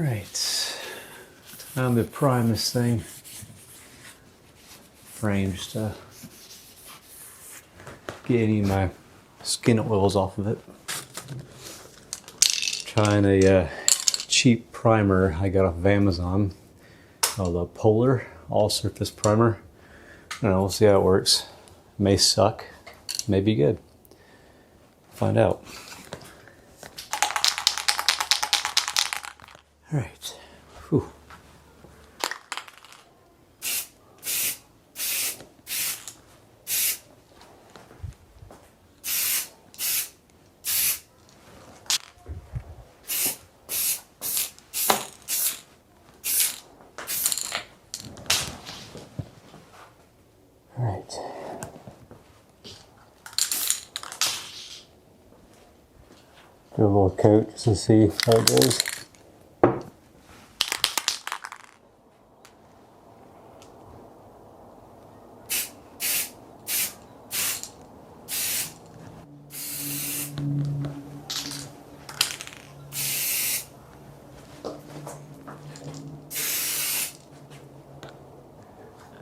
Right, time to prime this thing. Frame stuff. Get any of my skin oils off of it. Trying a cheap primer I got off of Amazon called a Polar All Surface Primer. I don't know, we'll see how it works. May suck, may be good. Find out. All right. Whew. All right. Do a little coat just to see how it goes.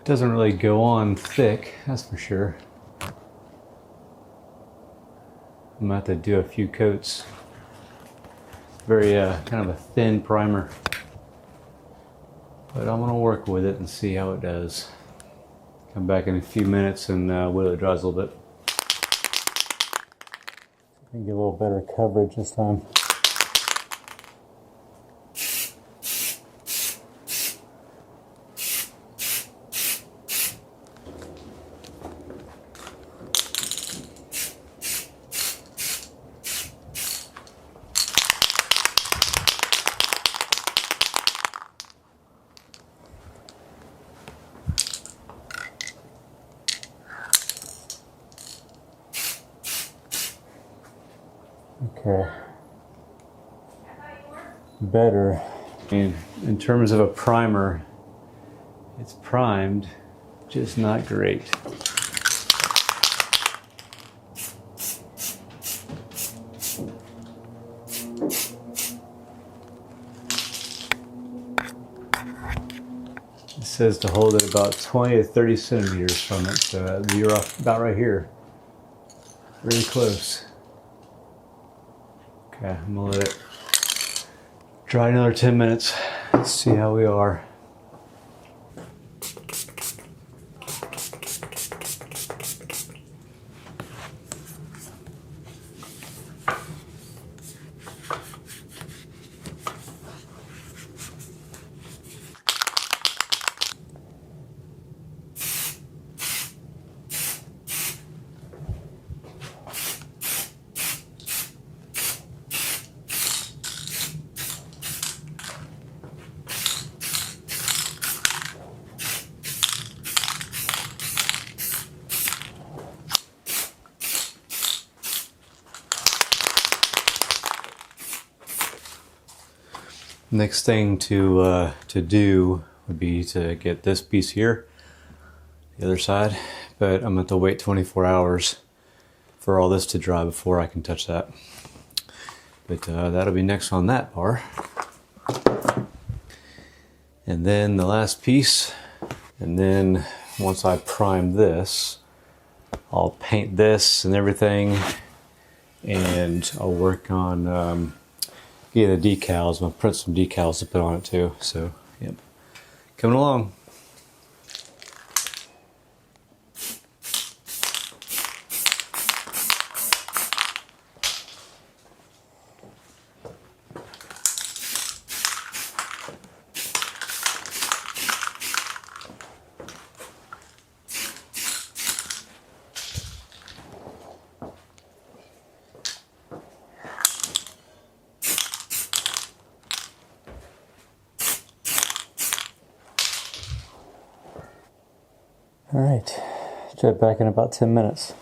Doesn't really go on thick, that's for sure. I'm gonna have to do a few coats. Very kind of a thin primer. But I'm gonna work with it and see how it does. Come back in a few minutes and wait till it dries a little bit. Get a little better coverage this time. Okay. Better. In terms of a primer, it's primed, just not great. It says to hold it about 20 to 30 centimeters from it, so you're off about right here. Really close. Okay, I'm gonna let it dry another 10 minutes. Let's see how we are. Next thing to do would be to get this piece here, the other side, but I'm going to have to wait 24 hours for all this to dry before I can touch that. But that'll be next on that bar. And then the last piece, and then once I prime this, I'll paint this and everything, and I'll work on getting the decals. I'm going to print some decals to put on it too. So, yep, coming along. All right, jet back in about 10 minutes.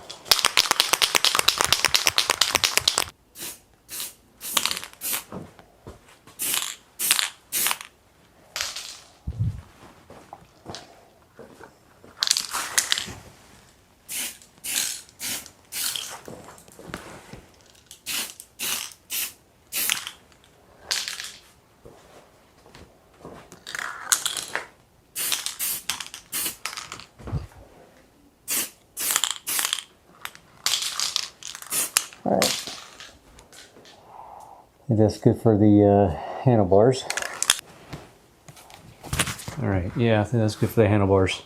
All right. I think that's good for the handlebars. All right, yeah, I think that's good for the handlebars.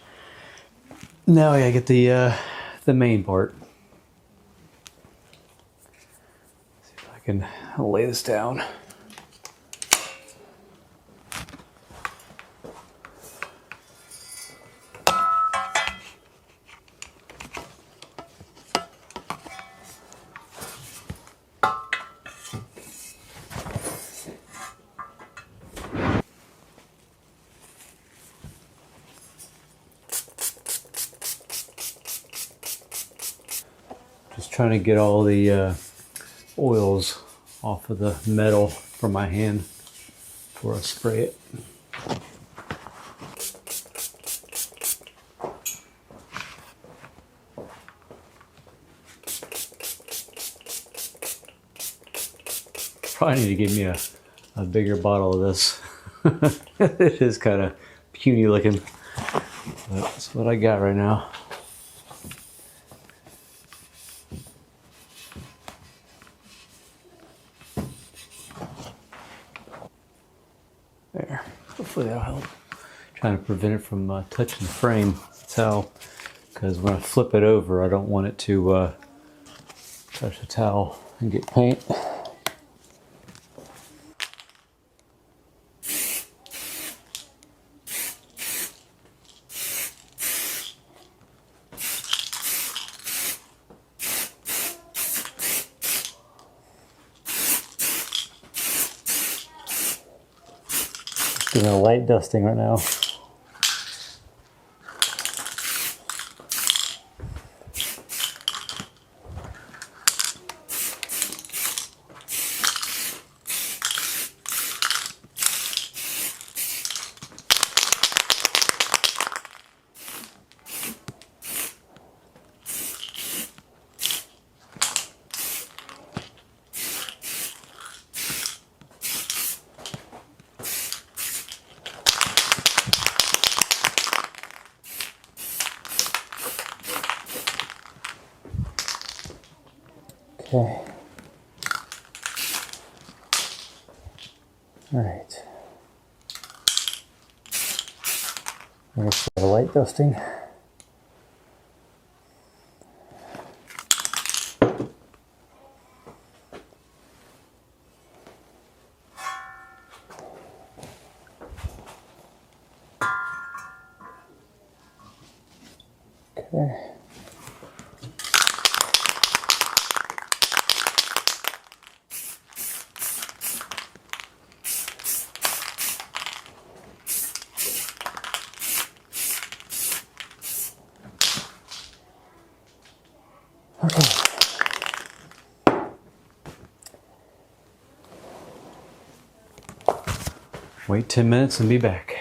Now I gotta get the main part. See if I can lay this down. Just trying to get all the oils off of the metal from my hand before I spray it. Probably need to give me a bigger bottle of this. It is kind of puny looking, but that's what I got right now. There, hopefully that'll help. Trying to prevent it from touching the frame. That's how, because when I flip it over, I don't want it to touch the towel and get paint. Doing a light dusting right now. Okay. All right. I'm going to start a light dusting. Okay. Okay. Wait 10 minutes and be back.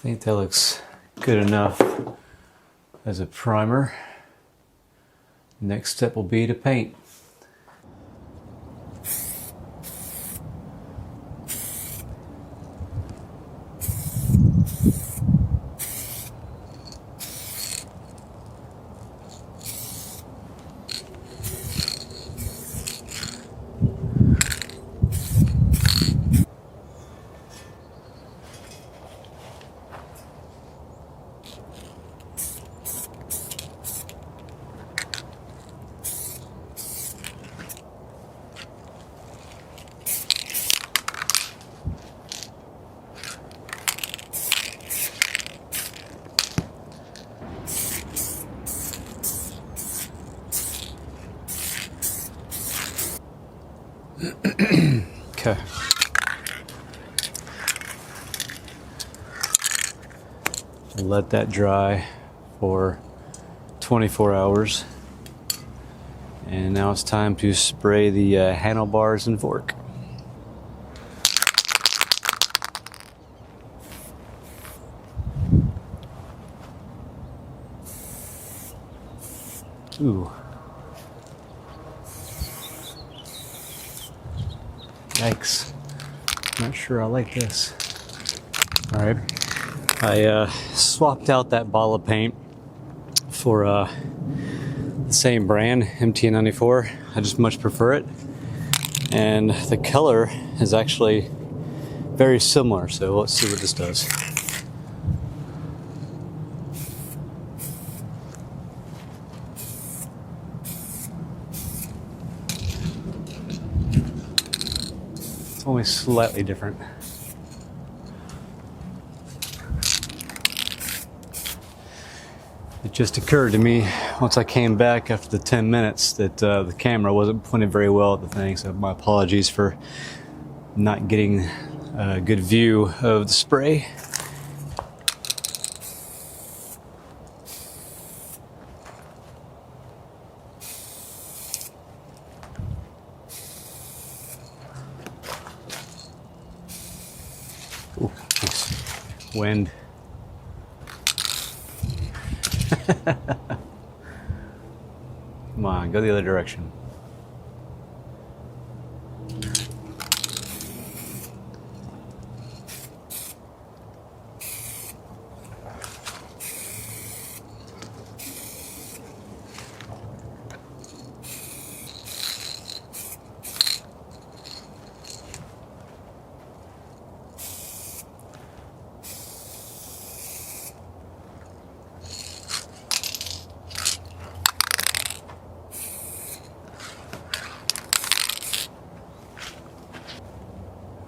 think that looks good enough as a primer. Next step will be to paint. Okay. Let that dry for 24 hours. And now it's time to spray the handlebars and fork. Ooh. Yikes. Not sure I like this. All right. I swapped out that bottle of paint for the same brand, MT94. I just much prefer it. And the color is actually very similar. So let's see what this does. It's only slightly different. It just occurred to me once I came back after the 10 minutes that the camera wasn't pointed very well at the thing, so my apologies for not getting a good view of the spray. Ooh, nice. Wind. Come on, go the other direction.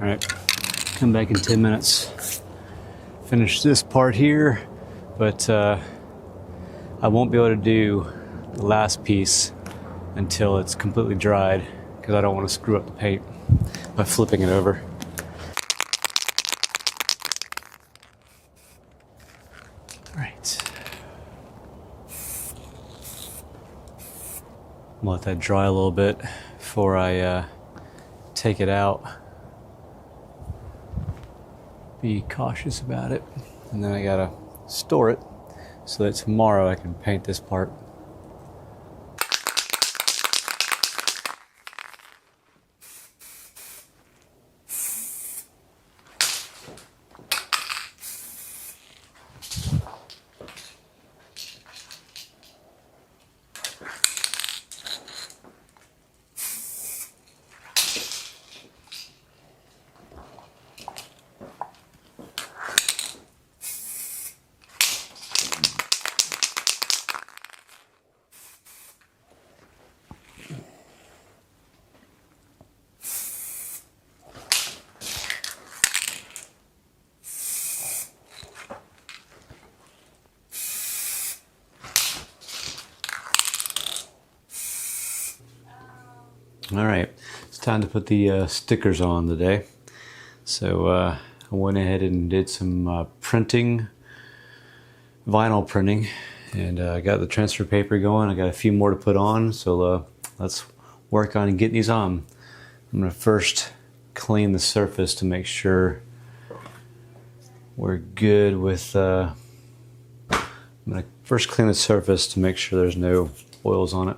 All right, come back in 10 minutes, finish this part here, but I won't be able to do the last piece until it's completely dried because I don't want to screw up the paint by flipping it over. All right. I'll let that dry a little bit before I take it out. Be cautious about it, and then I gotta store it so that tomorrow I can paint this part. All right, it's time to put the stickers on today. So I went ahead and did some printing, vinyl printing, and I got the transfer paper going. I got a few more to put on, so let's work on getting these on. I'm gonna first clean the surface to make sure we're good with, I'm gonna first clean the surface to make sure there's no oils on it.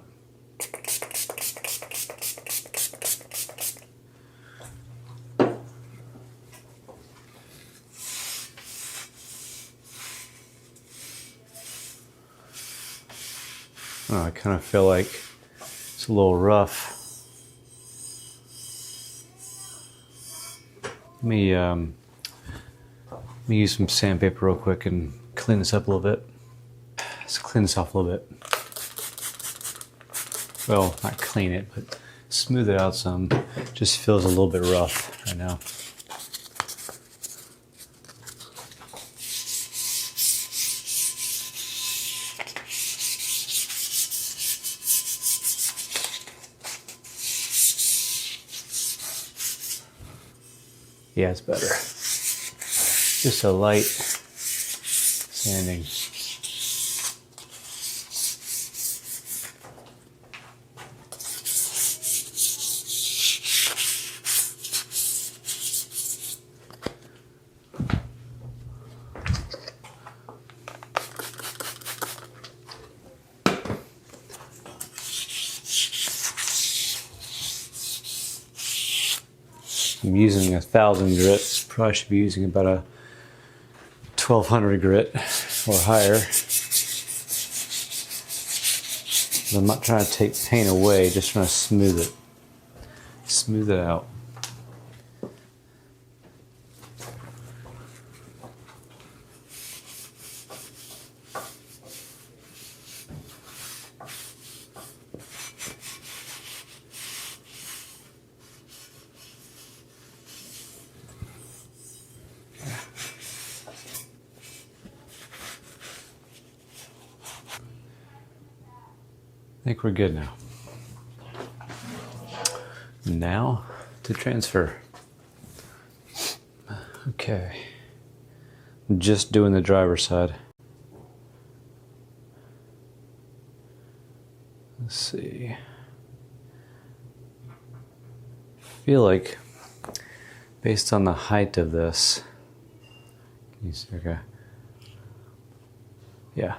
Oh, I kind of feel like it's a little rough. Let me use some sandpaper real quick and clean this up a little bit. Let's clean this off a little bit. Well, not clean it, but smooth it out some. Just feels a little bit rough right now. Yeah, it's better. Just a light sanding. I'm using 1,000 grit. Probably should be using about a 1,200 grit or higher. I'm not trying to take paint away, just trying to smooth it. Smooth it out. I think we're good now. Now to transfer. Okay. I'm just doing the driver's side. Let's see. I feel like based on the height of this, okay. Yeah.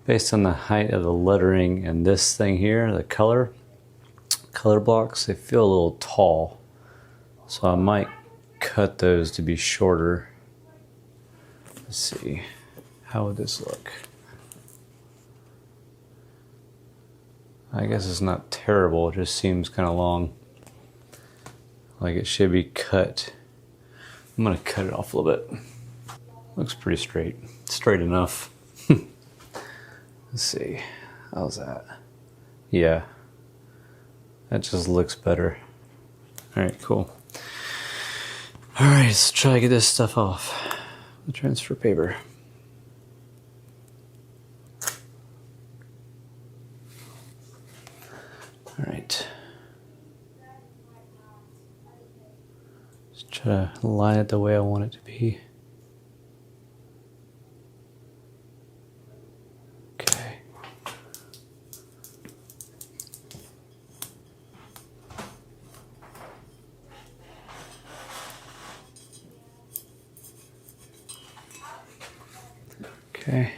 Based on the height of the lettering and this thing here, the color blocks, they feel a little tall. So I might cut those to be shorter. Let's see, how would this look? I guess it's not terrible, it just seems kind of long. Like it should be cut. I'm gonna cut it off a little bit. Looks pretty straight, straight enough. Let's see, how's that? Yeah, that just looks better. All right, cool. All right, let's try to get this stuff off the transfer paper. All right. Just try to line it the way I want it to be. Okay.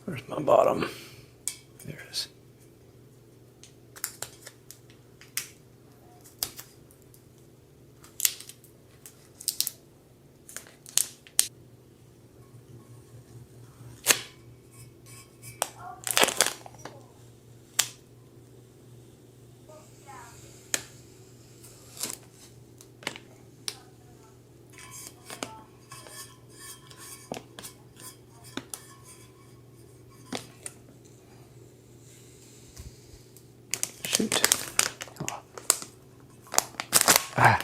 Where's my bottom? There it is. Shoot. Oh. Ah.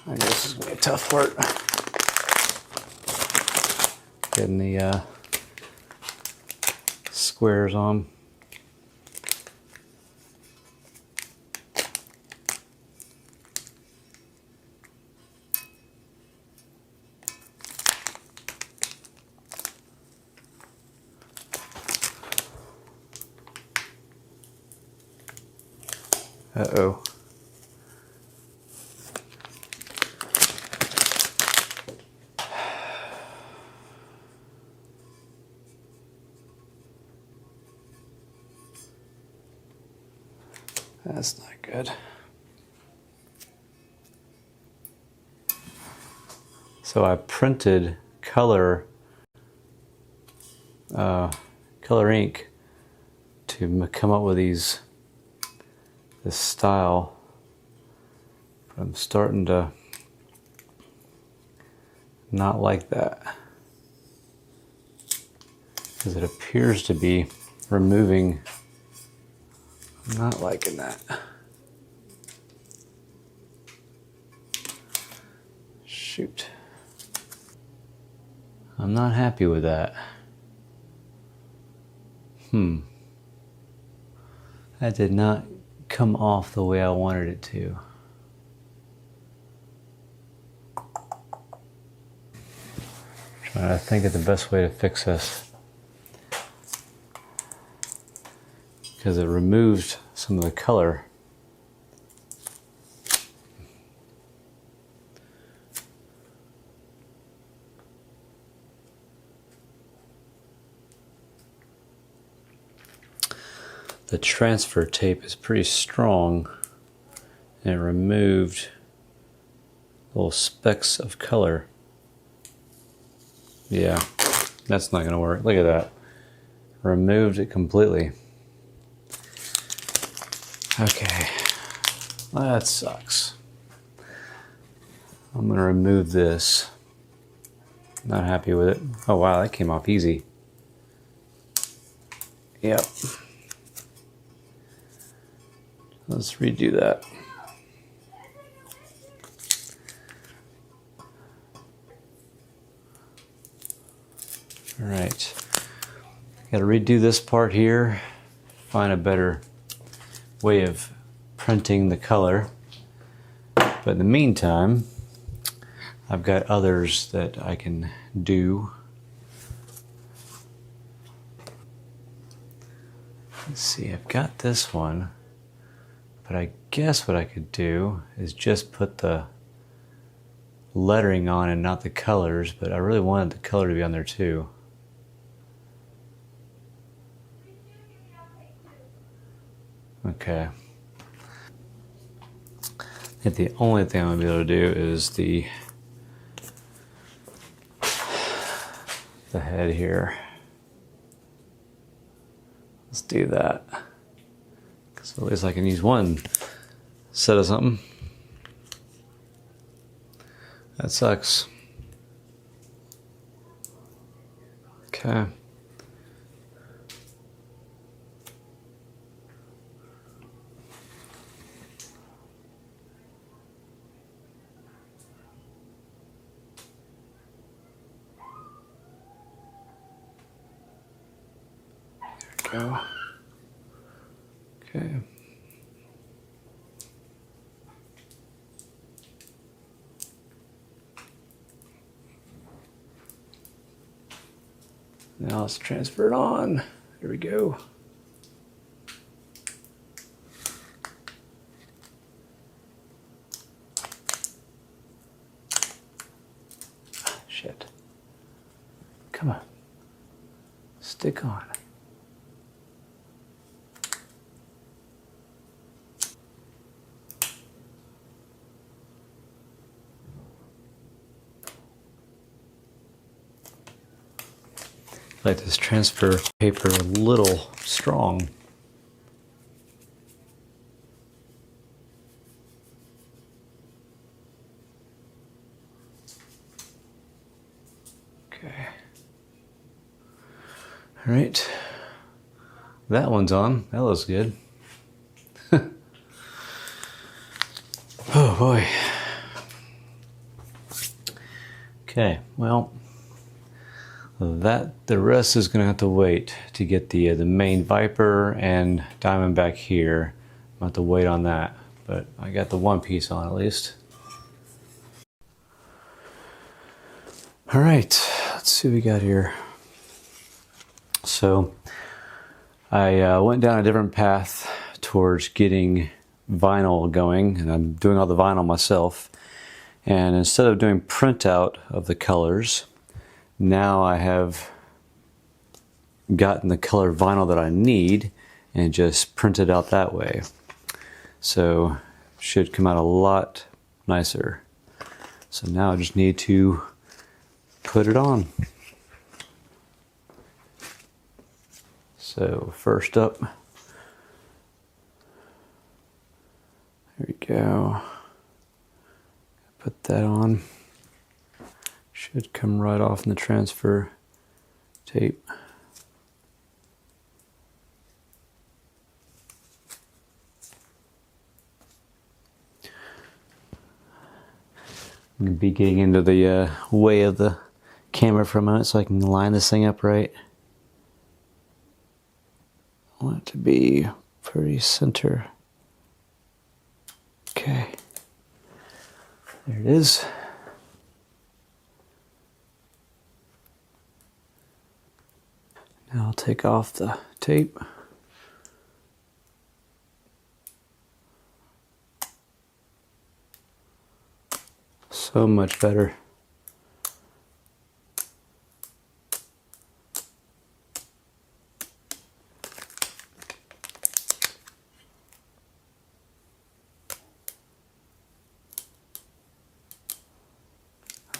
I guess this is gonna be a tough part. Getting the squares on. Uh-oh. That's not good. So I printed color ink to come up with this style. But I'm starting to not like that, because it appears to be removing. I'm not liking that. Shoot. I'm not happy with that. That did not come off the way I wanted it to. Trying to think of the best way to fix this, because it removed some of the color. The transfer tape is pretty strong, and it removed little specks of color. Yeah, that's not gonna work. Look at that. Removed it completely. Okay, that sucks. I'm gonna remove this. Not happy with it. Oh wow, that came off easy. Yep. Let's redo that. All right. Got to redo this part here. Find a better way of printing the color. But in the meantime, I've got others that I can do. Let's see, I've got this one. But I guess what I could do is just put the lettering on and not the colors, but I really wanted the color to be on there too. Okay. I think the only thing I'm gonna be able to do is the head here. Let's do that. So at least I can use one set of something. That sucks. Okay. There we go. Okay. Now let's transfer it on. There we go. Shit. Come on. Stick on. Like this transfer paper a little strong. Okay. All right. That one's on. That looks good. Oh boy. Okay, well, the rest is gonna have to wait to get the main Viper and Diamondback here. I'm gonna have to wait on that, but I got the one piece on at least. All right, let's see what we got here. So I went down a different path towards getting vinyl going, and I'm doing all the vinyl myself. And instead of doing printout of the colors, now I have gotten the color vinyl that I need and just print it out that way. So should come out a lot nicer. So now I just need to put it on. So first up, there we go. Put that on. Should come right off in the transfer tape. I'm going to be getting into the way of the camera for a moment so I can line this thing up right. I want it to be pretty center. Okay. There it is. Now I'll take off the tape. So much better.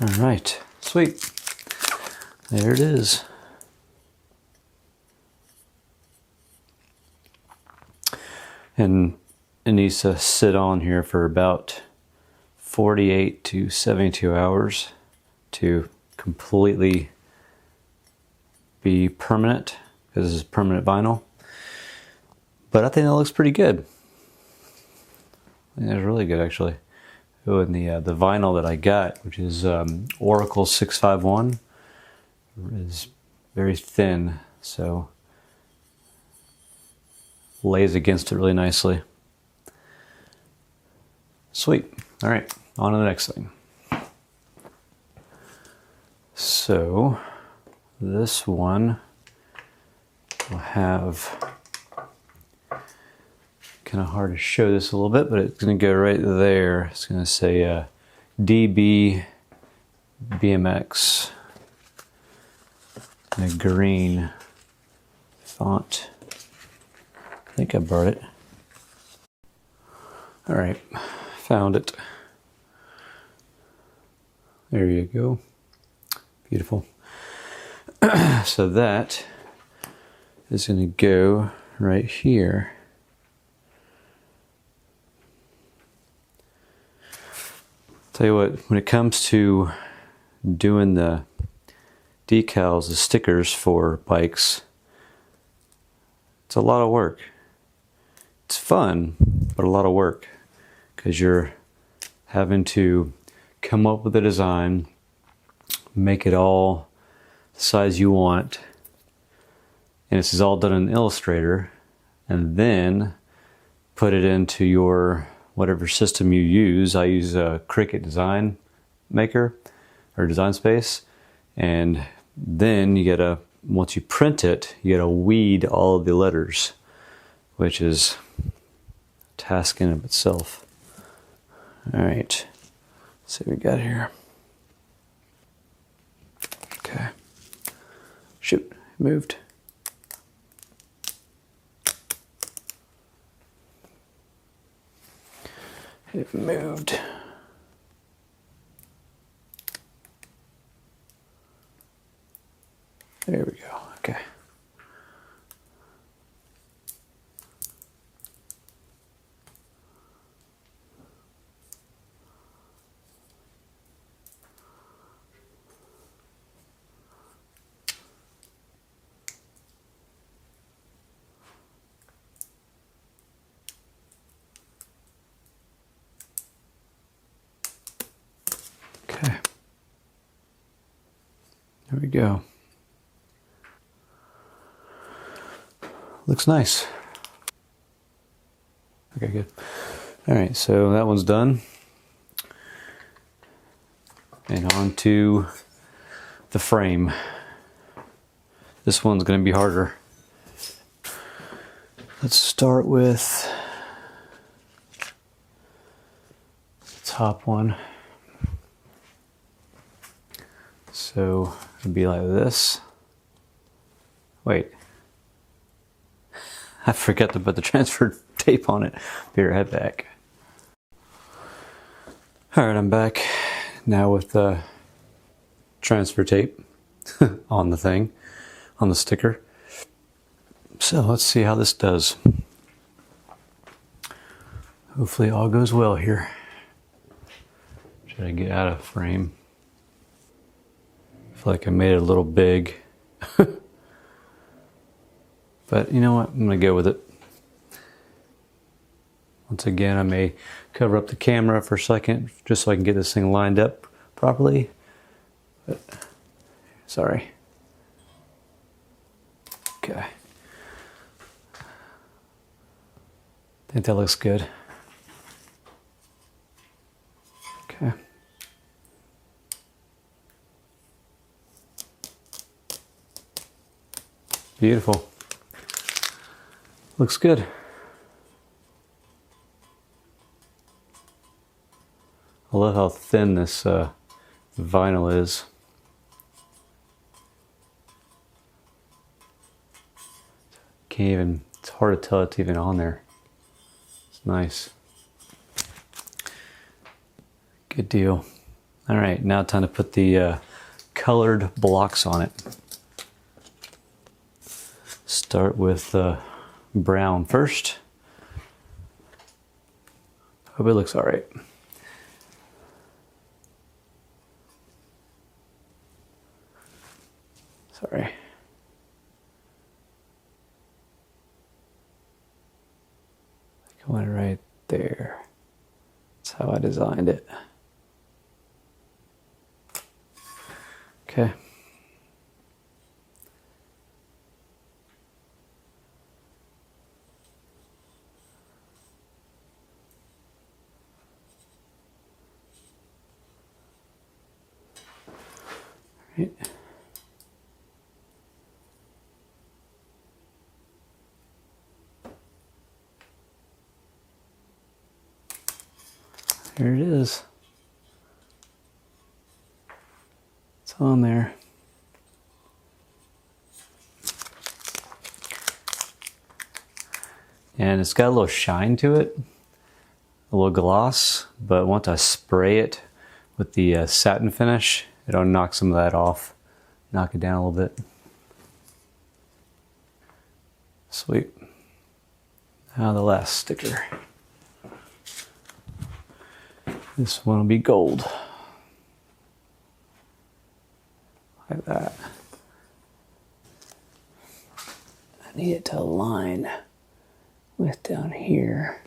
All right, sweet. There it is. And it needs to sit on here for about 48 to 72 hours to completely be permanent, because this is permanent vinyl. But I think that looks pretty good. I think that's really good, actually. Oh, and the vinyl that I got, which is Oracle 651, is very thin, so lays against it really nicely. Sweet. All right, on to the next thing. So this one will have, kind of hard to show this a little bit, but it's going to go right there. It's going to say DB BMX in a green font. I think I brought it. All right, found it. There you go. Beautiful. So that is going to go right here. Tell you what, when it comes to doing the decals, the stickers for bikes, it's a lot of work. It's fun, but a lot of work, because you're having to come up with a design, make it all the size you want, and this is all done in Illustrator, and then put it into your whatever system you use. I use a Cricut Design Maker or Design Space, and then you gotta, once you print it, you gotta weed all of the letters, which is a task in of itself. All right, let's see what we got here. Okay, shoot, it moved. It moved. There we go. Okay. Okay. There we go. Looks nice. Okay, good. All right, so that one's done. And on to the frame. This one's going to be harder. Let's start with top one. So it'd be like this. Wait, I forgot to put the transfer tape on it. Be right back. All right, I'm back now with the transfer tape on the thing, on the sticker. So let's see how this does. Hopefully all goes well here. Should I get out of frame? I feel like I made it a little big. But you know what? I'm gonna go with it. Once again, I may cover up the camera for a second just so I can get this thing lined up properly. But, sorry. Okay. I think that looks good. Okay. Beautiful. Looks good. I love how thin this vinyl is. Can't even, it's hard to tell it's even on there. It's nice. Good deal. All right, now time to put the colored blocks on it. Start with brown first. Hope it looks all right. Sorry. I went right there. That's how I designed it. Okay. Right. There it is. It's on there. And it's got a little shine to it, a little gloss, but once I spray it with the satin finish, it'll knock some of that off, knock it down a little bit. Sweet. Now the last sticker. This one will be gold. Like that. I need it to align with down here.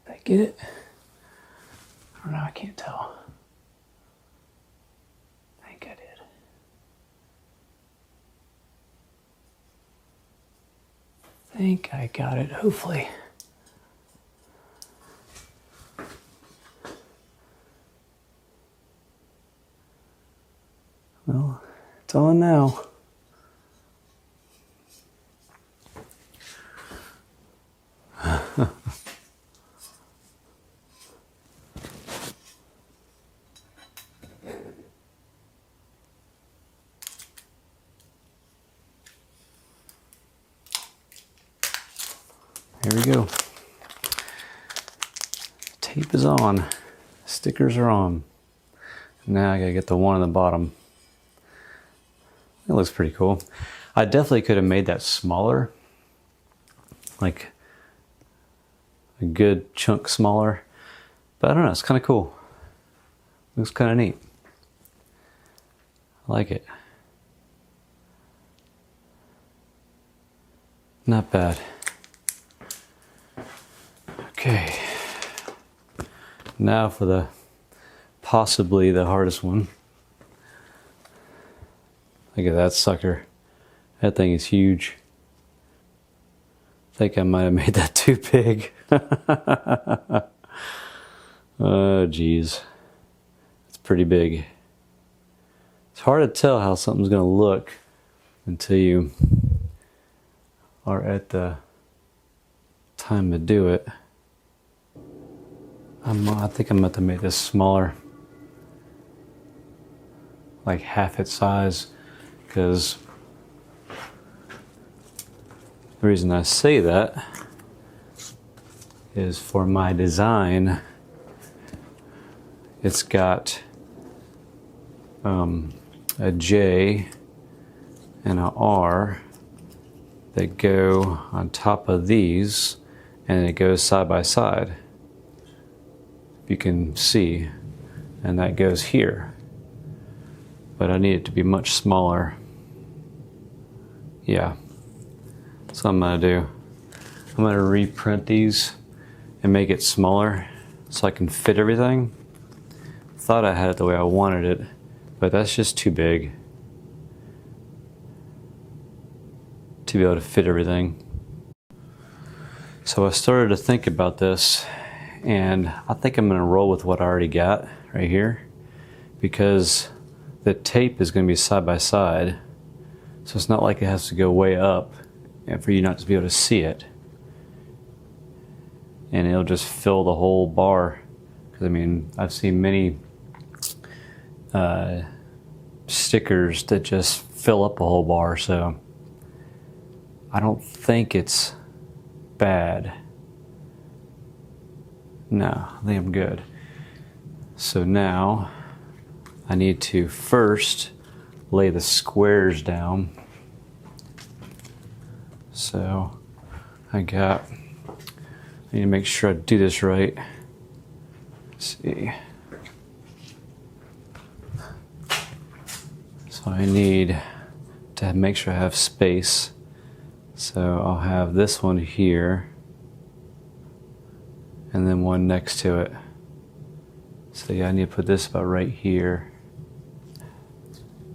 Did I get it? I don't know, I can't tell. I think I did. I think I got it, hopefully. Well, it's on now. Here we go. Tape is on. Stickers are on. Now I gotta get the one on the bottom. It looks pretty cool. I definitely could have made that smaller. Like a good chunk smaller. But I don't know, it's kind of cool. Looks kind of neat. I like it. Not bad. Okay. Now for the possibly the hardest one. Look at that sucker. That thing is huge. I think I might have made that too big. Oh, geez. It's pretty big. It's hard to tell how something's going to look until you are at the time to do it. I think I'm about to make this smaller, like half its size, because the reason I say that is for my design, it's got a J and a R that go on top of these, and it goes side by side. You can see, and that goes here. But I need it to be much smaller. Yeah, that's what I'm gonna do. I'm gonna reprint these and make it smaller so I can fit everything. Thought I had it the way I wanted it, but that's just too big to be able to fit everything. So I started to think about this, and I think I'm gonna roll with what I already got right here, because the tape is gonna be side by side, so it's not like it has to go way up and for you not to be able to see it. And it'll just fill the whole bar. Because I mean, I've seen many stickers that just fill up a whole bar, so I don't think it's bad. No, I think I'm good. So now I need to first lay the squares down. So I need to make sure I do this right. Let's see. So I need to make sure I have space. So I'll have this one here, and then one next to it. So yeah, I need to put this about right here.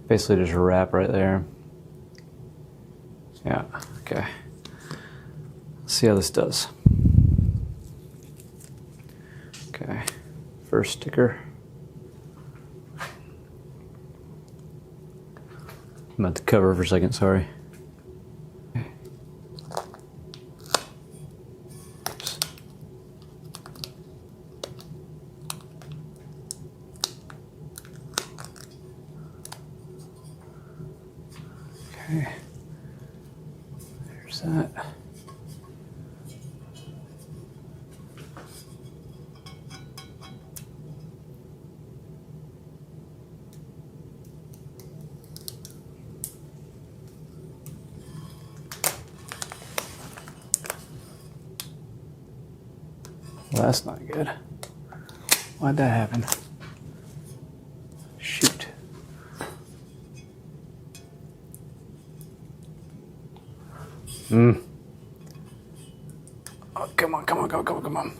Basically just a wrap right there. Yeah, okay. Let's see how this does. Okay, first sticker. I'm at the cover for a second, sorry. Oops. Okay, there's that. Well, that's not good. Why'd that happen? Shoot. Oh, come on, come on, come on, come on, come on.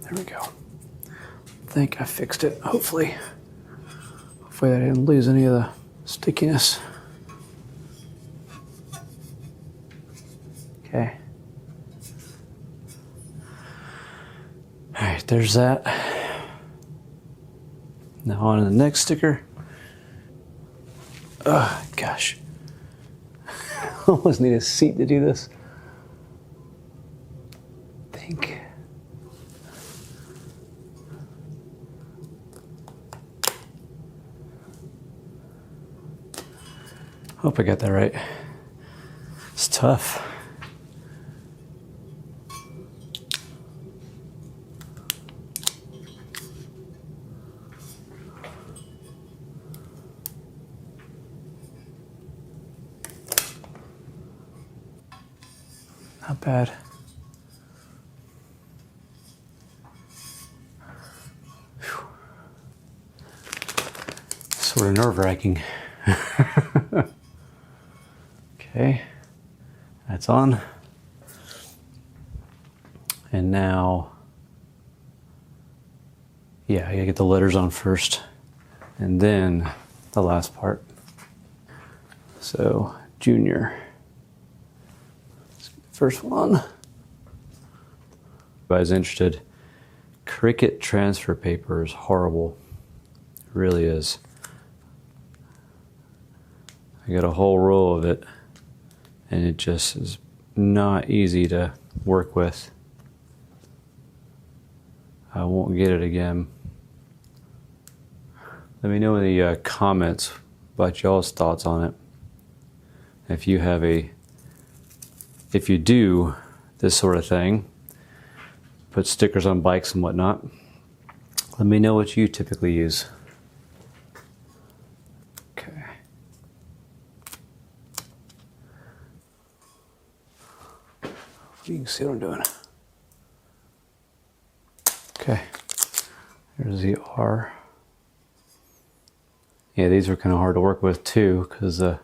There we go. I think I fixed it, hopefully. Hopefully I didn't lose any of the stickiness. Okay. All right, there's that. Now on to the next sticker. Oh, gosh. I almost need a seat to do this. I think. Hope I got that right. It's tough. Not bad. Whew. Sort of nerve-wracking. Okay, that's on. And now, yeah, I gotta get the letters on first, and then the last part. So, Junior. Let's get the first one. Anybody's interested. Cricut transfer paper is horrible. It really is. I got a whole roll of it, and it just is not easy to work with. I won't get it again. Let me know in the comments about y'all's thoughts on it. If you have if you do this sort of thing, put stickers on bikes and whatnot, let me know what you typically use. Okay. Hopefully you can see what I'm doing. Okay. There's the R. Yeah, these are kind of hard to work with too, because the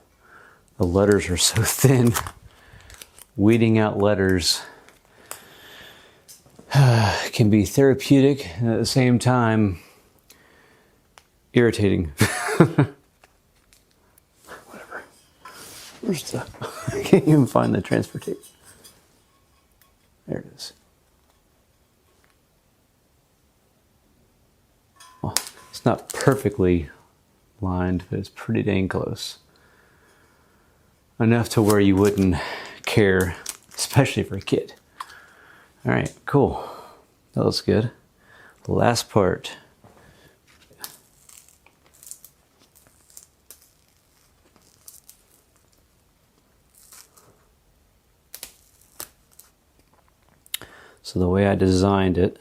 letters are so thin. Weeding out letters can be therapeutic and at the same time irritating. Whatever. Where's the... I can't even find the transfer tape. There it is. Well, it's not perfectly lined, but it's pretty dang close. Enough to where you wouldn't care, especially for a kid. All right, cool. That looks good. The last part. So the way I designed it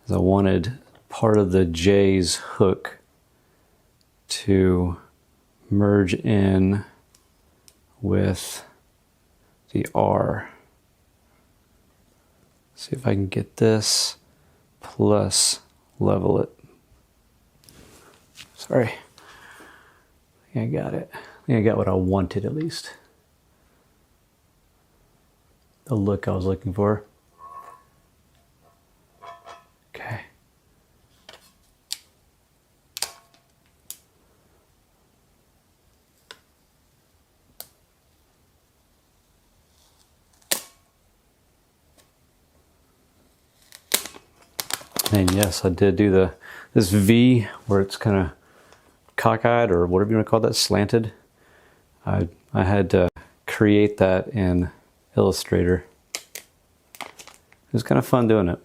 is I wanted part of the J's hook to merge in with the R. See if I can get this plus level it. Sorry. I think I got it. I think I got what I wanted at least. The look I was looking for. Okay. And yes, I did do this V where it's kind of cockeyed, or whatever you want to call that, slanted. I had to create that in Illustrator. It was kind of fun doing it.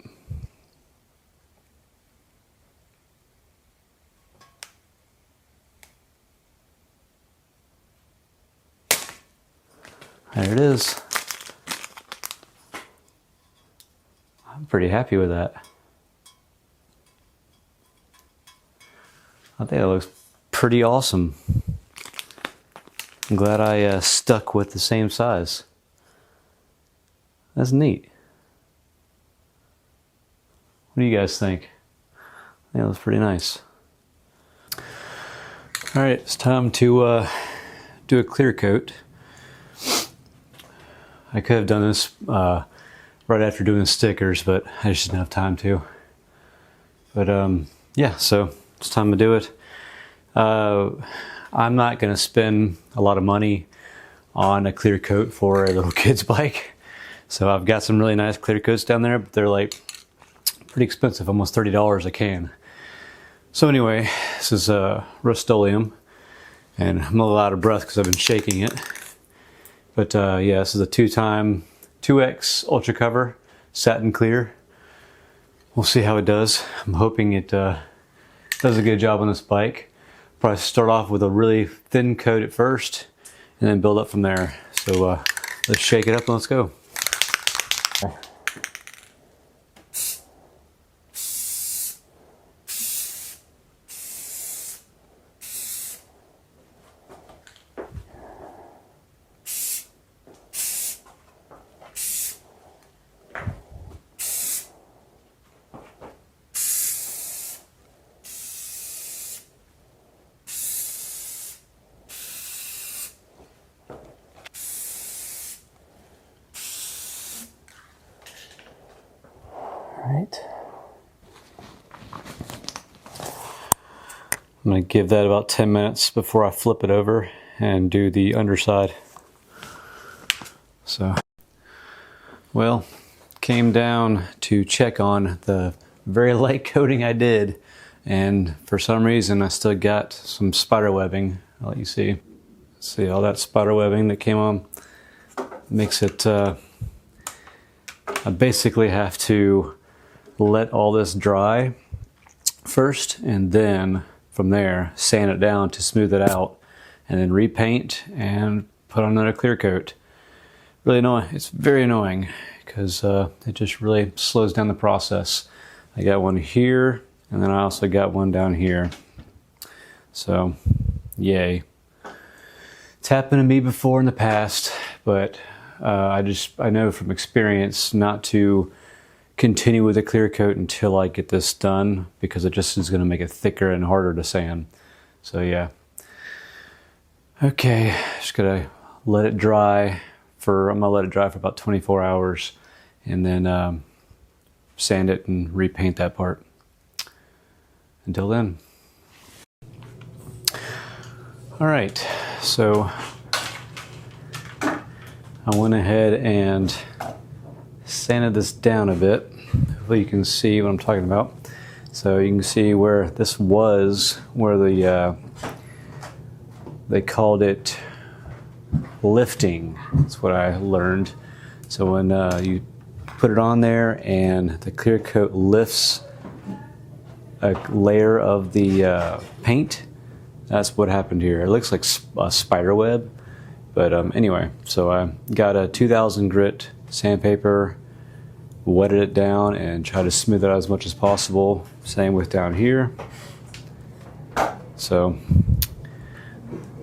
There it is. I'm pretty happy with that. I think that looks pretty awesome. I'm glad I stuck with the same size. That's neat. What do you guys think? I think it looks pretty nice. All right, it's time to do a clear coat. I could have done this right after doing stickers, but I just didn't have time to. But yeah, so it's time to do it. I'm not going to spend a lot of money on a clear coat for a little kid's bike. So I've got some really nice clear coats down there, but they're like pretty expensive, almost $30 a can. So anyway, this is Rust-Oleum, and I'm a little out of breath because I've been shaking it. But yeah, this is a 2x Ultra Cover satin clear. We'll see how it does. I'm hoping it does a good job on this bike. Probably start off with a really thin coat at first and then build up from there. So let's shake it up and let's go. Alright. I'm going to give that about 10 minutes before I flip it over and do the underside. So, well, came down to check on the very light coating I did, and for some reason I still got some spider webbing. I'll let you see. See all that spider webbing that came on? Makes it, I basically have to let all this dry first, and then from there sand it down to smooth it out, and then repaint and put on another clear coat. Really annoying. It's very annoying because it just really slows down the process. I got one here, and then I also got one down here. So, yay. It's happened to me before in the past, but I know from experience not to continue with the clear coat until I get this done, because it just is going to make it thicker and harder to sand. So yeah. Okay, just gotta let it dry I'm gonna let it dry for about 24 hours, and then sand it and repaint that part. Until then. All right, so I went ahead and sanded this down a bit. Hopefully you can see what I'm talking about. So you can see where this was, where they called it lifting. That's what I learned. So when you put it on there and the clear coat lifts a layer of the paint, that's what happened here. It looks like a spider web, but anyway, so I got a 2000 grit sandpaper, wetted it down and tried to smooth it out as much as possible. Same with down here. So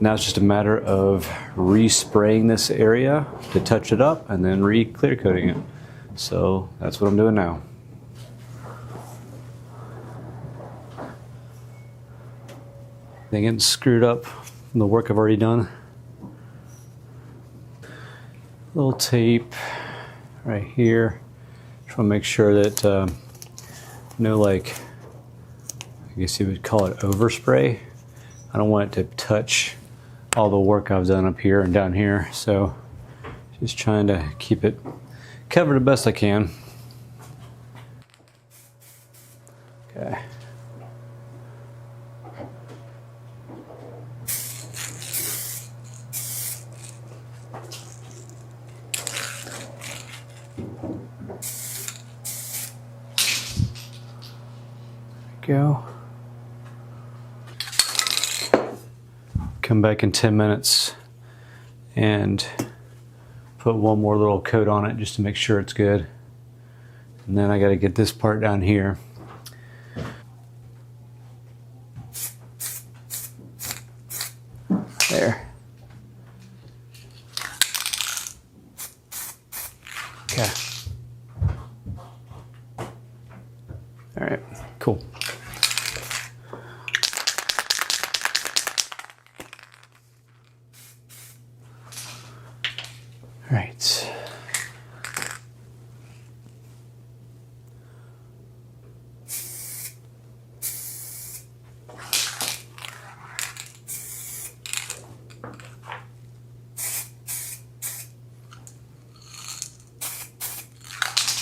now it's just a matter of respraying this area to touch it up and then re-clear coating it. So that's what I'm doing now. They getting screwed up from the work I've already done. Little tape right here. Try to make sure that no, like, I guess you would call it overspray. I don't want it to touch all the work I've done up here and down here, so just trying to keep it covered the best I can. Okay. Go. Come back in 10 minutes and put one more little coat on it just to make sure it's good. And then I got to get this part down here. There. Okay. All right, cool. All right.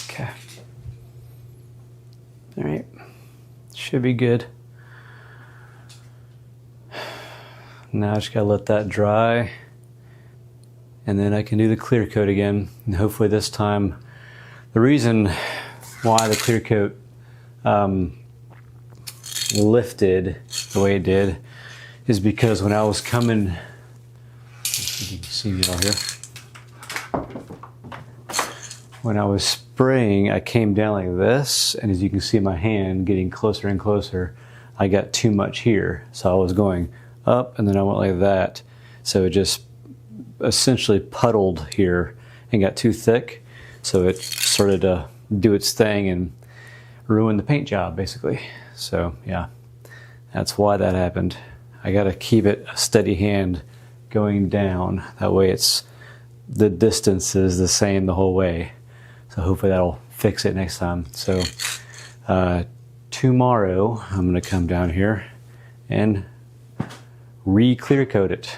Okay. All right. Should be good. Now I just gotta let that dry, and then I can do the clear coat again. And hopefully this time, the reason why the clear coat lifted the way it did is because when I was coming, if you can see me out here, when I was spraying, I came down like this, and as you can see my hand getting closer and closer, I got too much here. So I was going up and then I went like that. So it just essentially puddled here and got too thick. So it started to do its thing and ruin the paint job basically. So yeah, that's why that happened. I got to keep it a steady hand going down. That way the distance is the same the whole way. So hopefully that'll fix it next time. So tomorrow I'm going to come down here and re-clear coat it.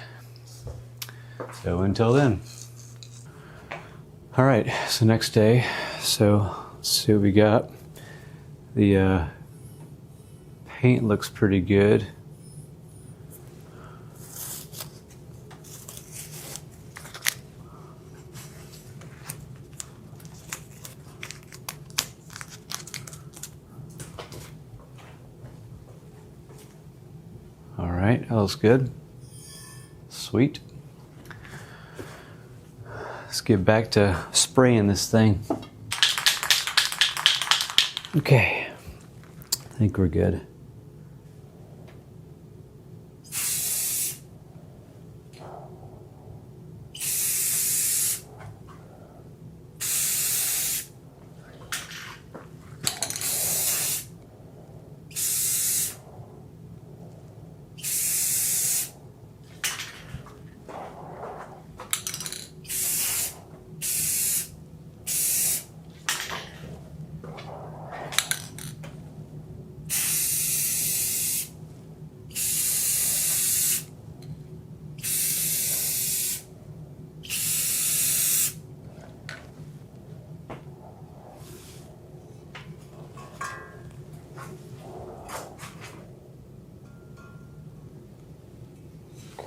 So until then. All right, so next day, So let's see what we got. The paint looks pretty good. All right, that looks good. Sweet. Let's get back to spraying this thing. Okay, I think we're good.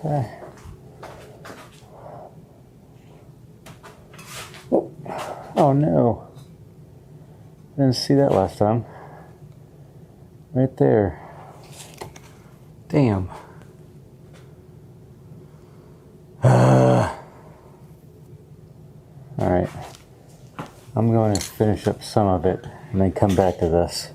Okay. Oh, oh no. Didn't see that last time. Right there. Damn. Alright. I'm going to finish up some of it and then come back to this.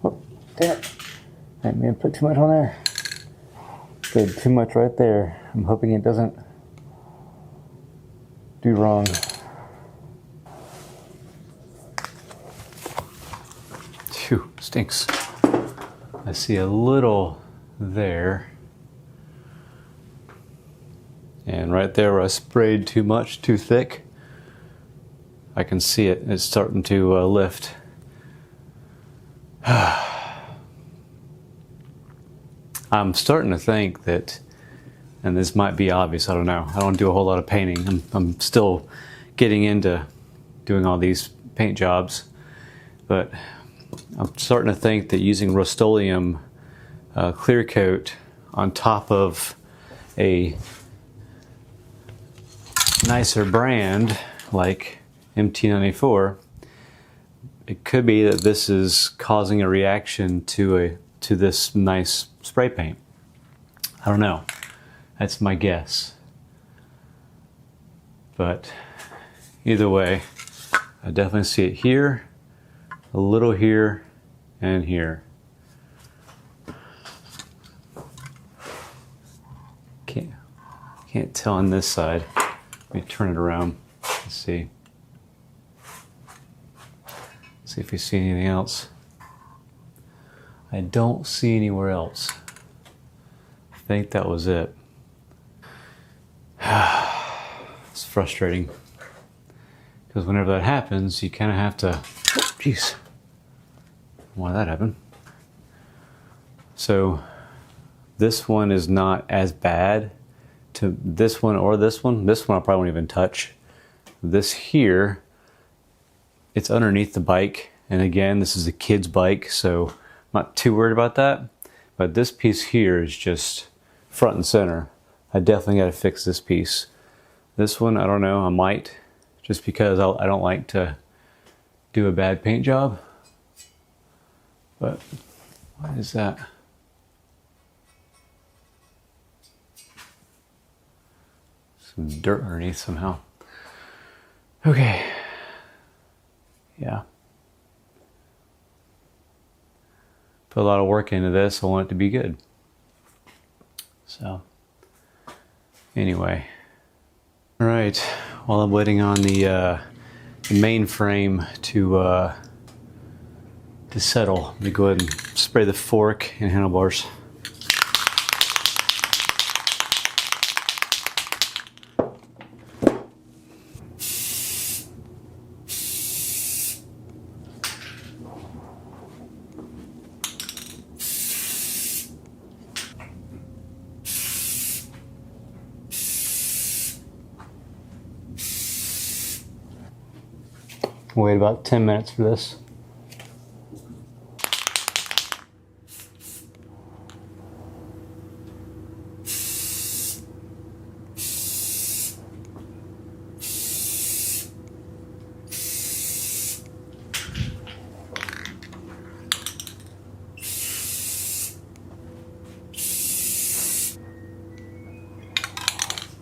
Oh, damn it. I may have put too much on there. Good, too much right there. I'm hoping it doesn't do wrong. Phew, stinks. I see a little there. And right there where I sprayed too much, too thick, I can see it. It's starting to lift. I'm starting to think that, and this might be obvious, I don't know. I don't do a whole lot of painting. I'm still getting into doing all these paint jobs, but I'm starting to think that using Rust-Oleum clear coat on top of a nicer brand like MT94, it could be that this is causing a reaction to this nice spray paint. I don't know. That's my guess. But either way, I definitely see it here, a little here, and here. Can't tell on this side. Let me turn it around. Let's see. See if we see anything else. I don't see anywhere else. I think that was it. It's frustrating because whenever that happens, you kind of have to. Oh, jeez, why did that happen? So this one is not as bad to this one or this one. This one I probably won't even touch. This here, it's underneath the bike, and again, this is a kid's bike, so I'm not too worried about that. But this piece here is just front and center. I definitely got to fix this piece. This one, I don't know, I might, just because I don't like to do a bad paint job. But what is that? Some dirt underneath somehow. Okay. Yeah. Put a lot of work into this. I want it to be good. So, anyway. All right. While I'm waiting on the main frame to settle, let me go ahead and spray the fork and handlebars. Wait about 10 minutes for this.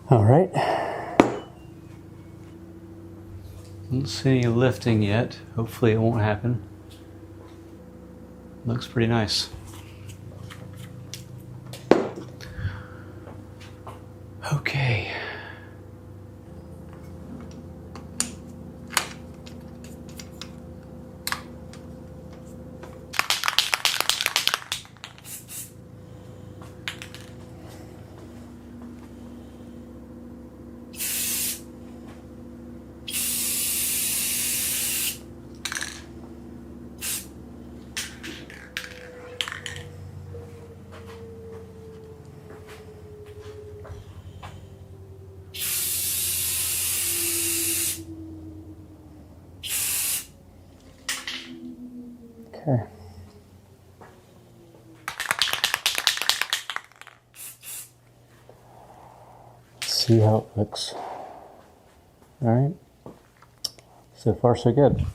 All right. Don't see any lifting yet. Hopefully it won't happen. Looks pretty nice. Okay. Okay. Let's see how it looks. All right. So far, so good.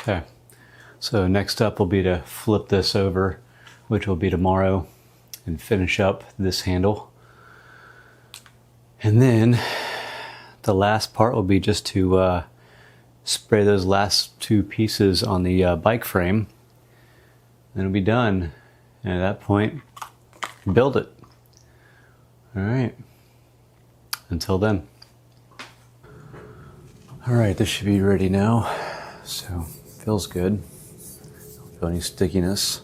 Okay, so next up will be to flip this over, which will be tomorrow, and finish up this handle. And then the last part will be just to spray those last two pieces on the bike frame. Then it'll be done. And at that point, build it. All right, until then. All right, this should be ready now. So, feels good. Don't feel any stickiness.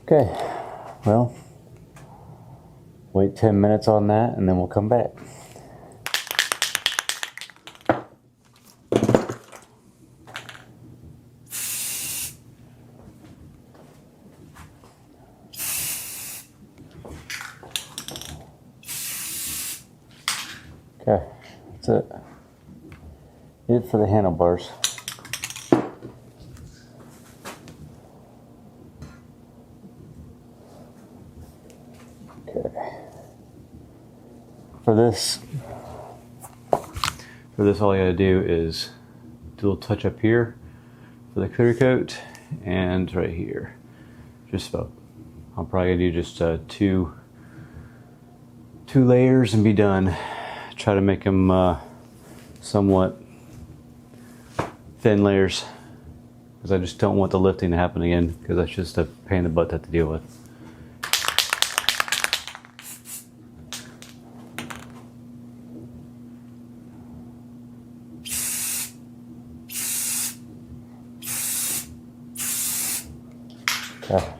Okay, well, wait 10 minutes on that and then we'll come back. Okay, that's it. Need it for the handlebars. Okay. For this all you gotta do is do a little touch up here for the clear coat and right here. Just about, I'm probably gonna do just two layers and be done. Try to make them somewhat thin layers because I just don't want the lifting to happen again because that's just a pain in the butt to have to deal with. Okay.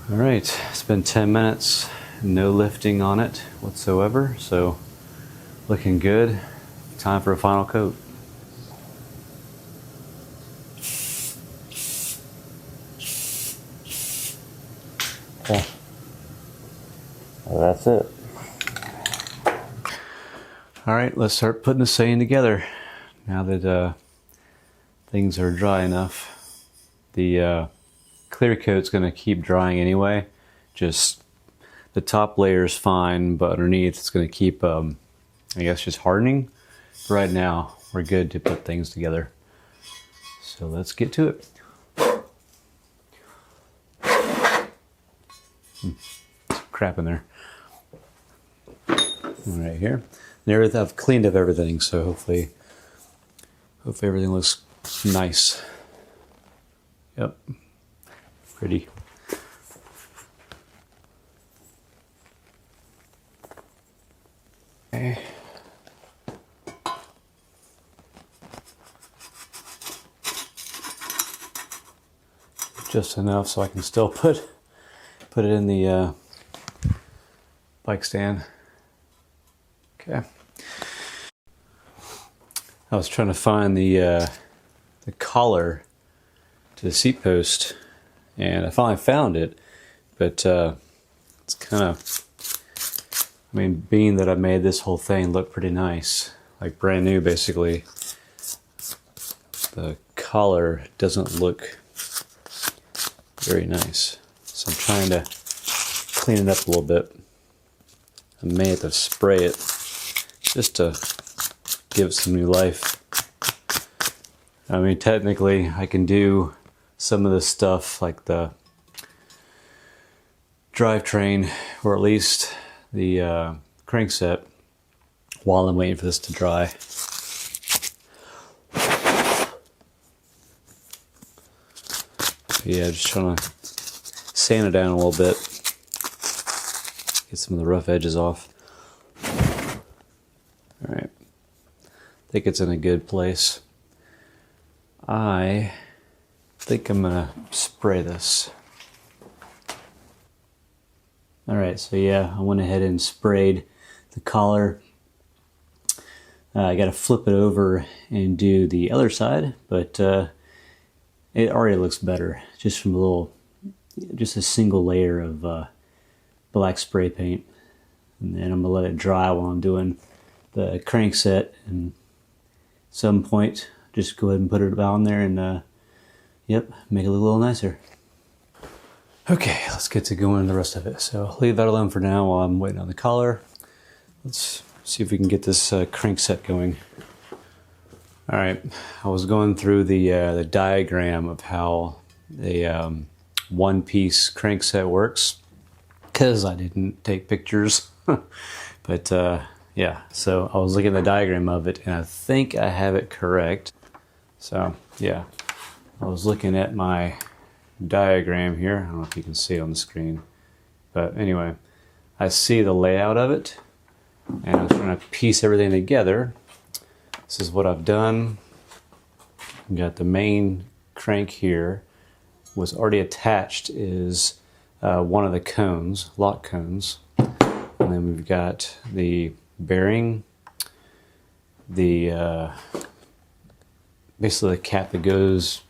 All right, it's been 10 minutes, no lifting on it whatsoever, so looking good. Time for a final coat. Okay. Well, that's it. All right, let's start putting this thing together. Now that things are dry enough, the clear coat's gonna keep drying anyway. Just the top layer is fine, but underneath it's gonna keep, I guess, just hardening. Right now, we're good to put things together. So let's get to it. Some crap in there. Right here. And I've cleaned up everything, so hopefully everything looks Nice. Yep. Pretty. Okay. Just enough so I can still put it in the bike stand. Okay. I was trying to find the collar to the seat post, and I finally found it, but it's kind of, I mean, being that I made this whole thing look pretty nice, like brand new basically, the collar doesn't look very nice. So I'm trying to clean it up a little bit. I may have to spray it just to give it some new life. I mean, technically I can do some of this stuff like the drivetrain, or at least the crankset, while I'm waiting for this to dry. Yeah, just trying to sand it down a little bit, get some of the rough edges off. All right, I think it's in a good place. I think I'm gonna spray this. All right, so yeah, I went ahead and sprayed the collar. I gotta flip it over and do the other side, but it already looks better just from just a single layer of black spray paint. And then I'm gonna let it dry while I'm doing the crankset, and at some point just go ahead and put it on there and yep, make it look a little nicer. Okay, let's get to going the rest of it. So leave that alone for now while I'm waiting on the collar. Let's see if we can get this crankset going. All right, I was going through the diagram of how a one-piece crankset works, because I didn't take pictures. But yeah, so I was looking at the diagram of it, and I think I have it correct. So yeah, I was looking at my diagram here. I don't know if you can see it on the screen, but anyway, I see the layout of it, and I was trying to piece everything together. This is what I've done. We've got the main crank here. What's already attached is one of the cones, lock cones, and then we've got the bearing, the basically the cap that goes,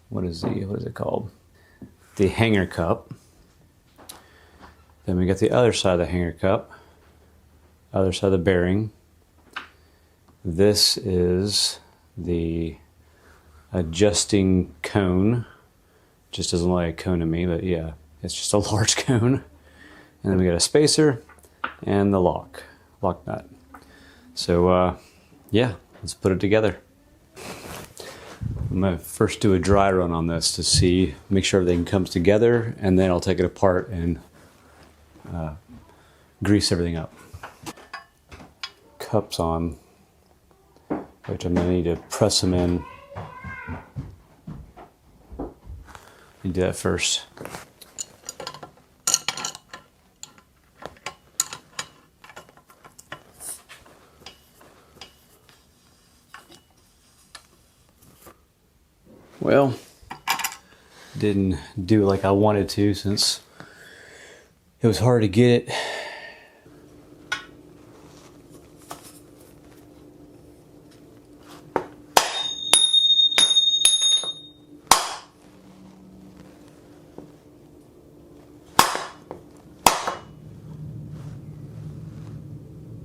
what is it called? The hanger cup. Then we got the other side of the hanger cup, other side of the bearing. This is the adjusting cone. Just doesn't look like a cone to me, but yeah, it's just a large cone. And then we got a spacer and the lock nut. So yeah, let's put it together. I'm gonna first do a dry run on this to make sure everything comes together, and then I'll take it apart and grease everything up. Cups on, which I'm gonna need to press them in. You do that first. Well, didn't do it like I wanted to, since it was hard to get it.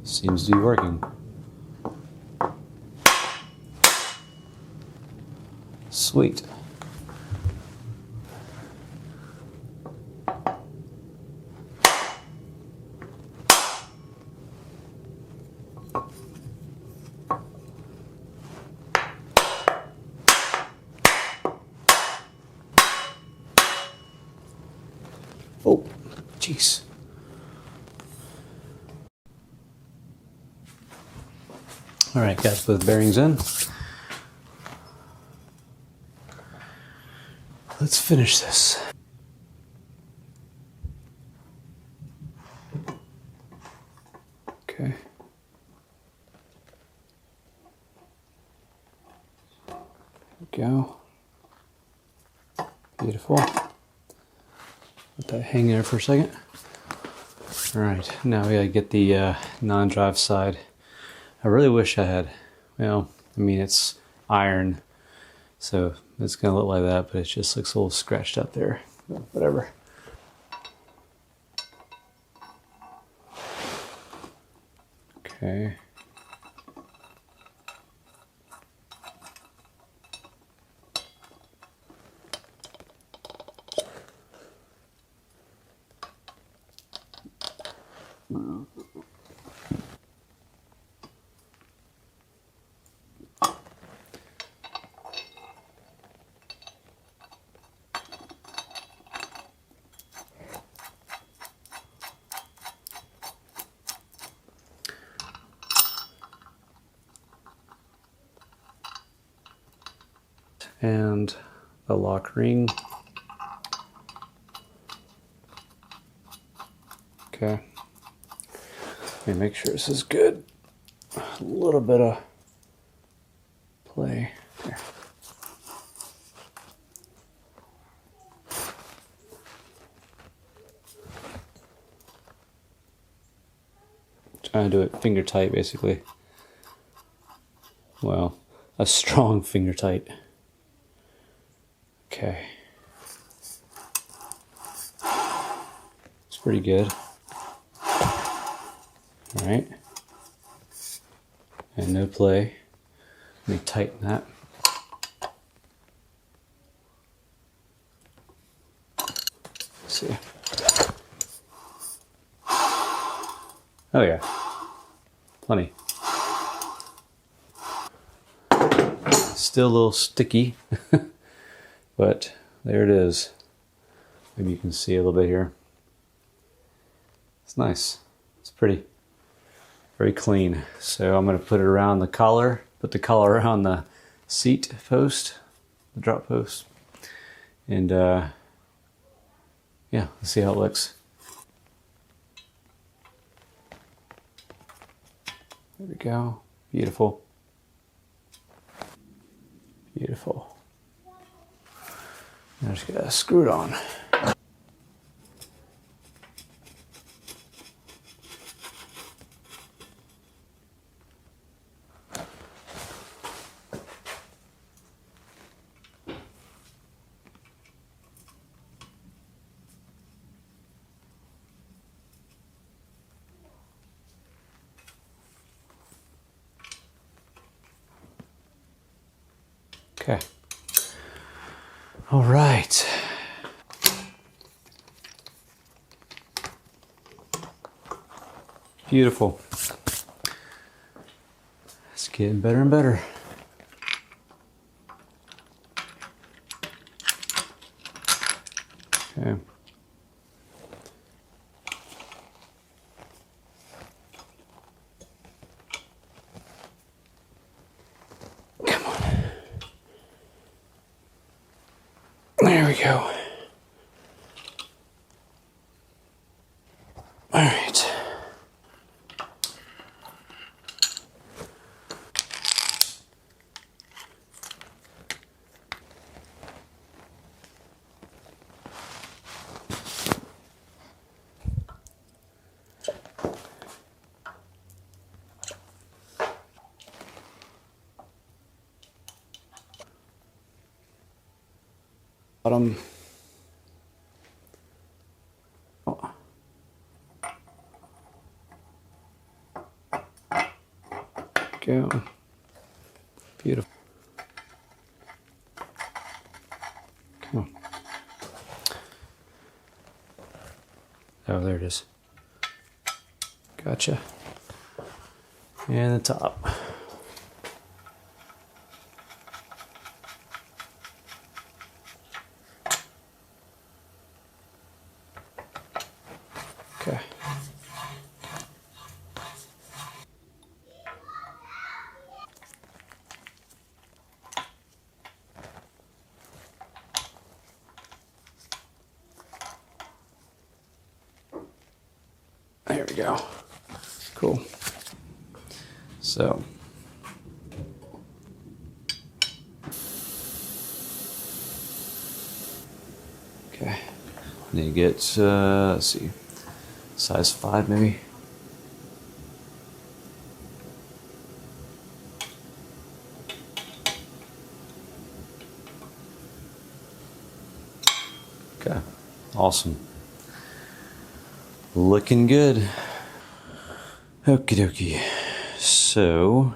Seems to be working. Sweet. Oh, jeez. All right, guys, put the bearings in. let's finish this. Okay. There we go. Beautiful. Let that hang there for a second. All right, now we gotta get the non-drive side. I really wish I had, well, I mean, it's iron, so it's gonna look like that, but it just looks a little scratched up there. But whatever. Okay. And the lock ring. Okay. Let me make sure this is good. A little bit of play there. Trying to do it finger tight, basically. Well, a strong finger tight. Okay. It's pretty good. All right. And no play. Let me tighten that. Let's see. Oh yeah. Plenty. Still a little sticky, but there it is. Maybe you can see a little bit here. It's nice. It's pretty. Very clean. So I'm going to put it around the collar, put the collar around the seat post, the drop post, and yeah, let's see how it looks. There we go. Beautiful. Beautiful. I'm just gonna screw it on. Okay. All right. Beautiful. It's getting better and better. Okay. Come on. There we go. All right. Bottom. Oh. Go. Beautiful. Come on. Oh, there it is. Gotcha. And the top. Okay. There we go. Cool. So. Okay. I need to get, let's see, size 5 maybe. Okay, awesome. Looking good. Okie dokie. So,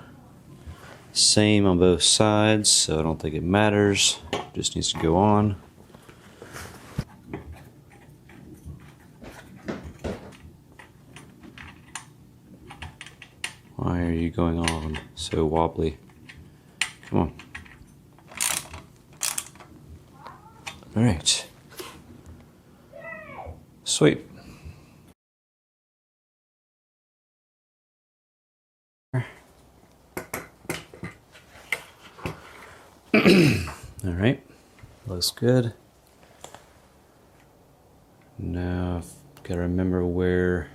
same on both sides, so I don't think it matters. Just needs to go on. Why are you going on so wobbly? Come on. All right. Sweet. All right, looks good. Now I've got to remember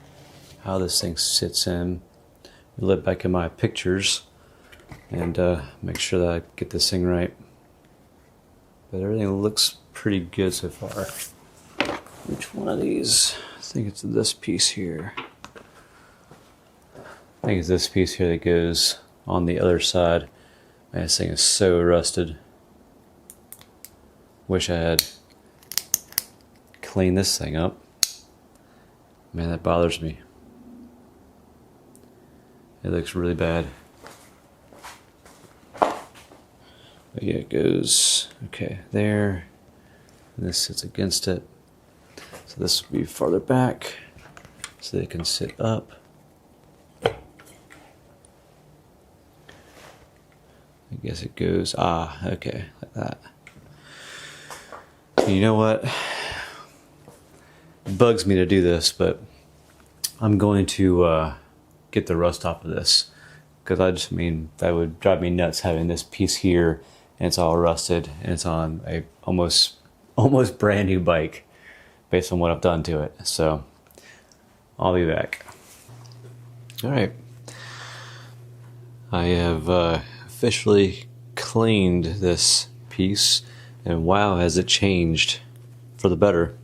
how this thing sits in. Look back at my pictures and make sure that I get this thing right. But everything looks pretty good so far. Which one of these? I think it's this piece here. I think it's this piece here that goes on the other side. Man, this thing is so rusted. Wish I had cleaned this thing up. Man, that bothers me. It looks really bad. But yeah, it goes, okay, there. And this sits against it. So this will be farther back so they can sit up. I guess it goes, okay, like that. And you know what? It bugs me to do this, but I'm going to get the rust off of this. Because that would drive me nuts having this piece here and it's all rusted and it's on a almost brand new bike based on what I've done to it. So I'll be back. All right. I have officially cleaned this piece, and wow, has it changed for the better.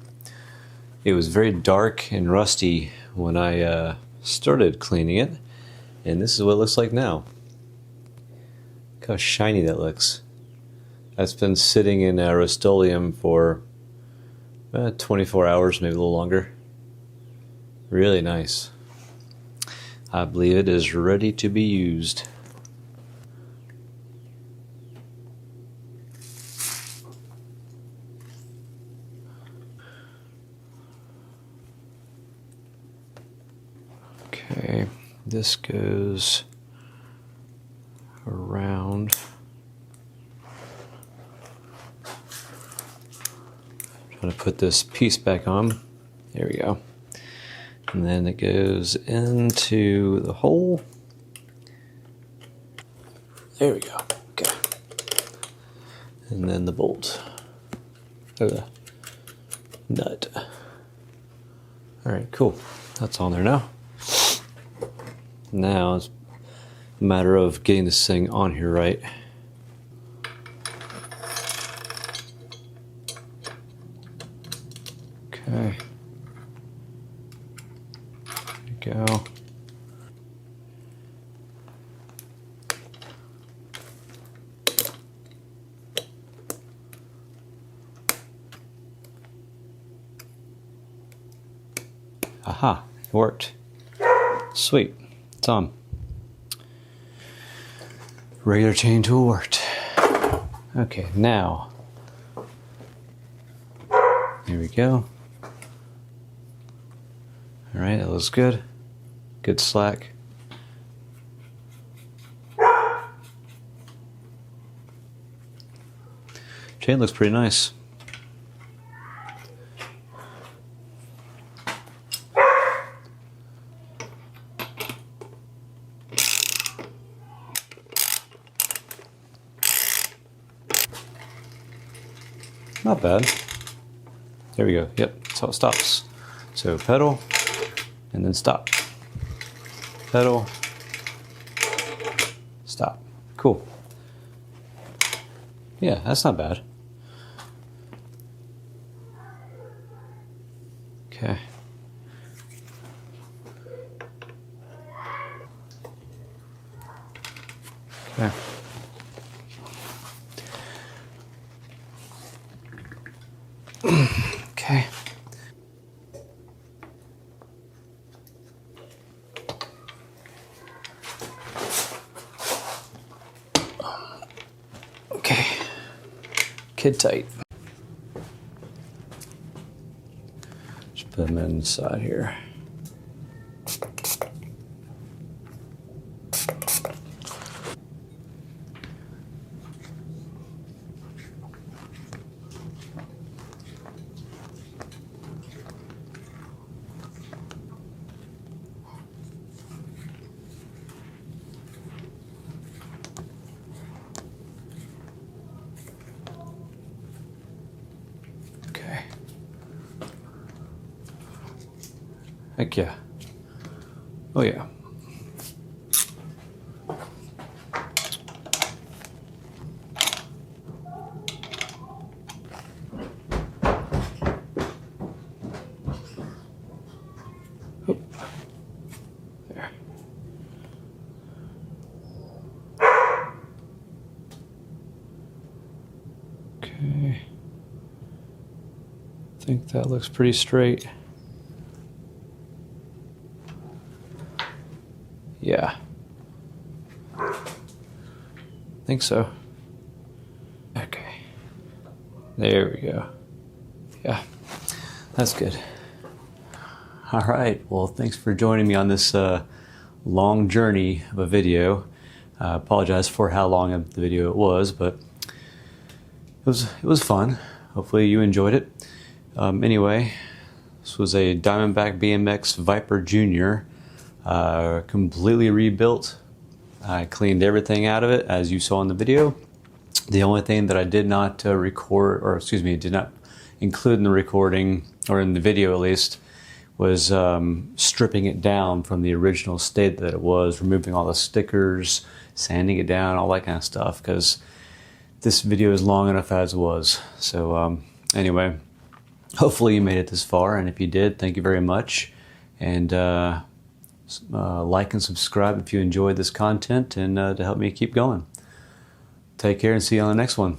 It was very dark and rusty when I started cleaning it, and this is what it looks like now. Look how shiny that looks. That's been sitting in Rust-Oleum for 24 hours, maybe a little longer. Really nice. I believe it is ready to be used. Okay, this goes around. Trying to put this piece back on. There we go. And then it goes into the hole. There we go. Okay. And then the bolt. Or the nut. Alright, cool. That's on there now. Now it's a matter of getting this thing on here right. Okay. There we go. Aha, it worked. Sweet, it's on. Regular chain tool worked. Okay, now, here we go. All right, that looks good. Good slack. Chain looks pretty nice. Not bad. There we go. Yep, that's how it stops. So pedal, and then stop. Pedal, stop. Cool. Yeah, that's not bad. Okay. Okay. Okay. Okay. Kid tight. Just put them inside here. Okay. Heck yeah. Oh yeah. Oop. There. Okay. I think that looks pretty straight. Yeah. I think so. Okay. There we go. Yeah. That's good. All right. Well, thanks for joining me on this long journey of a video. I apologize for how long of the video it was, but it was fun. Hopefully you enjoyed it. Anyway, this was a Diamondback BMX Viper JR. Completely rebuilt. I cleaned everything out of it as you saw in the video. The only thing that I did not record, or excuse me, did not include in the recording, or in the video at least, was stripping it down from the original state that it was, removing all the stickers, sanding it down, all that kind of stuff, because this video is long enough as it was. So anyway, hopefully you made it this far, and if you did, thank you very much. And like and subscribe if you enjoyed this content, and to help me keep going. Take care and see you on the next one.